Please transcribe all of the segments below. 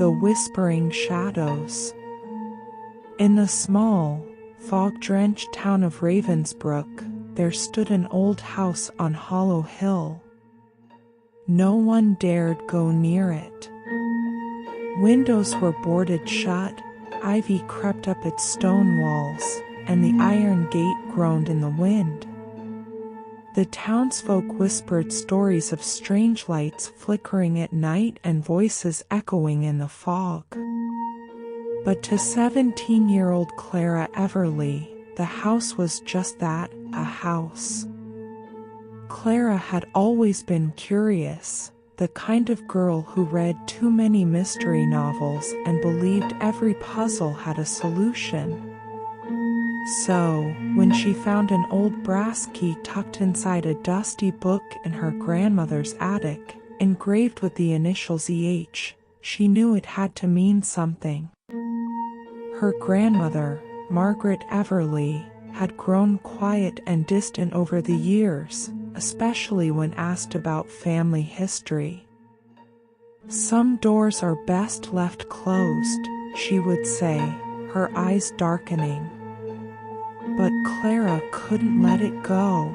The Whispering Shadows. In the small, fog-drenched town of Ravensbrook, there stood an old house on Hollow Hill. No one dared go near it. Windows were boarded shut, ivy crept up its stone walls, and the iron gate groaned in the wind. The townsfolk whispered stories of strange lights flickering at night and voices echoing in the fog. But to 17-year-old Clara Everly, the house was just that, a house. Clara had always been curious, the kind of girl who read too many mystery novels and believed every puzzle had a solution. So, when she found an old brass key tucked inside a dusty book in her grandmother's attic, engraved with the initials EH, she knew it had to mean something. Her grandmother, Margaret Everly, had grown quiet and distant over the years, especially when asked about family history. "Some doors are best left closed," she would say, her eyes darkening. But Clara couldn't let it go.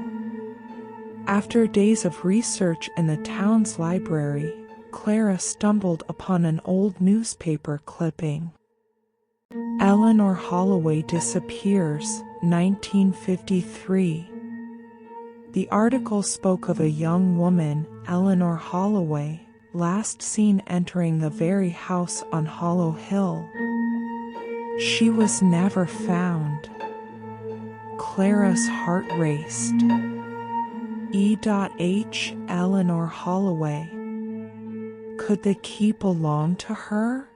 After days of research in the town's library, Clara stumbled upon an old newspaper clipping. Eleanor Holloway disappears, 1953. The article spoke of a young woman, Eleanor Holloway, last seen entering the very house on Hollow Hill. She was never found. Clara's heart raced. E.H. Eleanor Holloway. Could the key belong to her?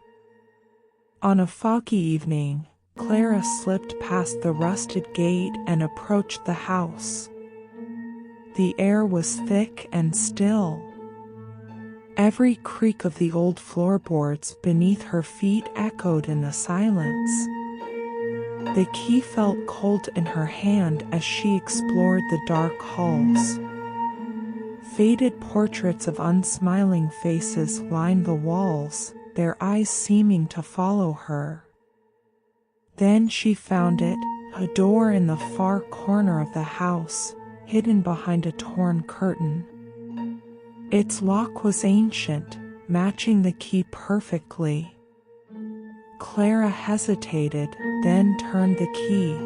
On a foggy evening, Clara slipped past the rusted gate and approached the house. The air was thick and still. Every creak of the old floorboards beneath her feet echoed in the silence. The key felt cold in her hand as she explored the dark halls. Faded portraits of unsmiling faces lined the walls, their eyes seeming to follow her. Then she found it, a door in the far corner of the house, hidden behind a torn curtain. Its lock was ancient, matching the key perfectly. Clara hesitated, then turned the key.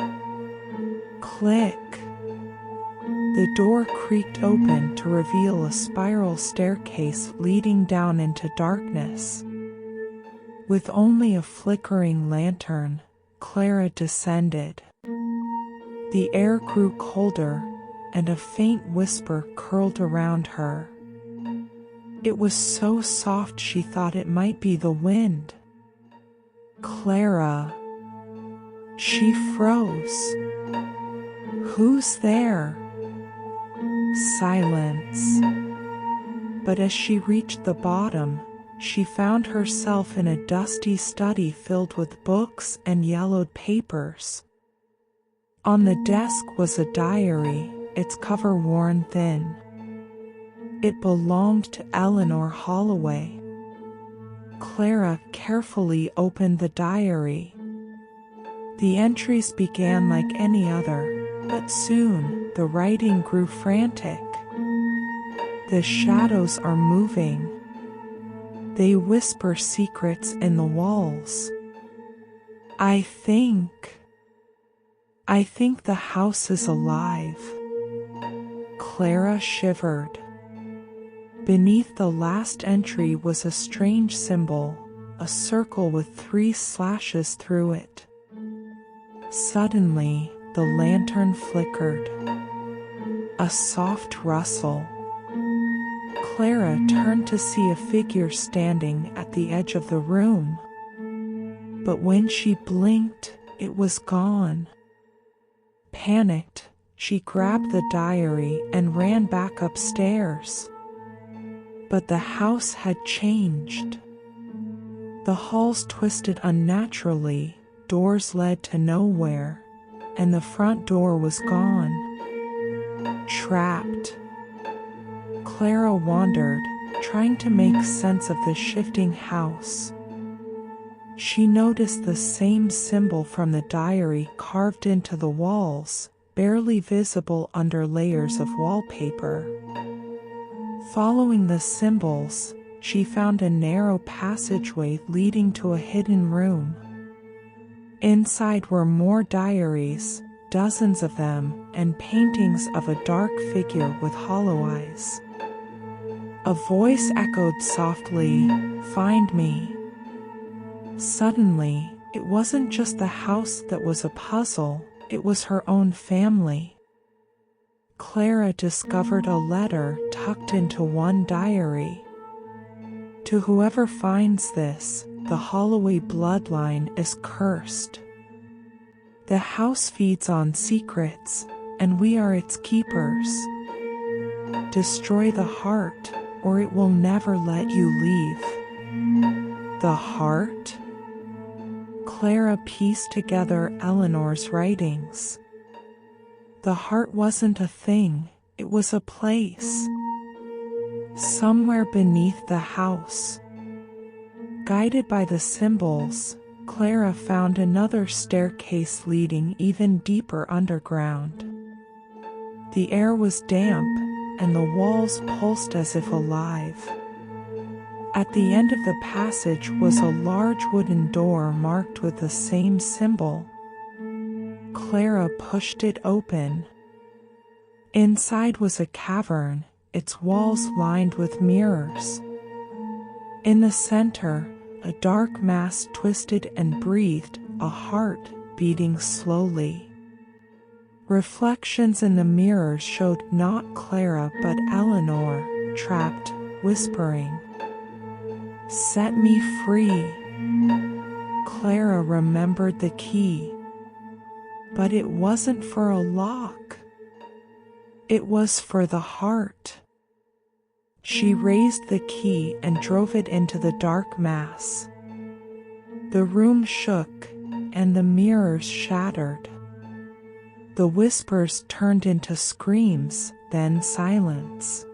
Click. The door creaked open to reveal a spiral staircase leading down into darkness. With only a flickering lantern, Clara descended. The air grew colder, and a faint whisper curled around her. It was so soft she thought it might be the wind. Clara. She froze. Who's there? Silence. But as she reached the bottom, she found herself in a dusty study filled with books and yellowed papers. On the desk was a diary, its cover worn thin. It belonged to Eleanor Holloway. Clara carefully opened the diary. The entries began like any other, but soon the writing grew frantic. The shadows are moving. They whisper secrets in the walls. I think the house is alive. Clara shivered. Beneath the last entry was a strange symbol, a circle with 3 slashes through it. Suddenly, the lantern flickered. A soft rustle. Clara turned to see a figure standing at the edge of the room. But when she blinked, it was gone. Panicked, she grabbed the diary and ran back upstairs. But the house had changed. The halls twisted unnaturally, doors led to nowhere, and the front door was gone. Trapped. Clara wandered, trying to make sense of the shifting house. She noticed the same symbol from the diary carved into the walls, barely visible under layers of wallpaper. Following the symbols, she found a narrow passageway leading to a hidden room. Inside were more diaries, dozens of them, and paintings of a dark figure with hollow eyes. A voice echoed softly, "Find me." Suddenly, it wasn't just the house that was a puzzle, it was her own family. Clara discovered a letter tucked into one diary. "To whoever finds this, the Holloway bloodline is cursed. The house feeds on secrets, and we are its keepers. Destroy the heart, or it will never let you leave." The heart? Clara pieced together Eleanor's writings. The heart wasn't a thing, it was a place. Somewhere beneath the house. Guided by the symbols, Clara found another staircase leading even deeper underground. The air was damp, and the walls pulsed as if alive. At the end of the passage was a large wooden door marked with the same symbol. Clara pushed it open. Inside was a cavern, its walls lined with mirrors. In the center, a dark mass twisted and breathed, a heart beating slowly. Reflections in the mirrors showed not Clara but Eleanor, trapped, whispering, "Set me free." Clara remembered the key. But it wasn't for a lock. It was for the heart. She raised the key and drove it into the dark mass. The room shook, and the mirrors shattered. The whispers turned into screams, then silence.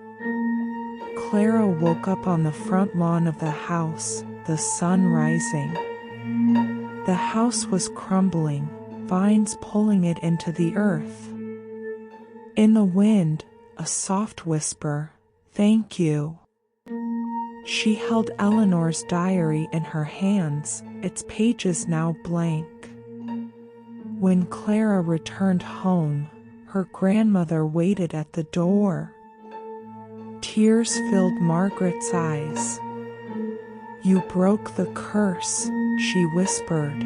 Clara woke up on the front lawn of the house, the sun rising. The house was crumbling, vines pulling it into the earth. In the wind, a soft whisper, "Thank you." She held Eleanor's diary in her hands, its pages now blank. When Clara returned home, her grandmother waited at the door. Tears filled Margaret's eyes. "You broke the curse," she whispered.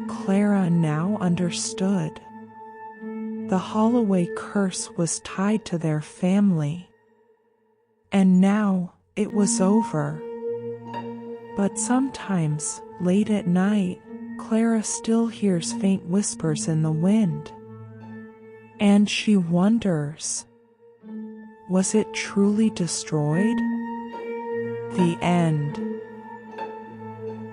Clara now understood. The Holloway curse was tied to their family. And now, it was over. But sometimes, late at night, Clara still hears faint whispers in the wind. And she wonders, was it truly destroyed? The end.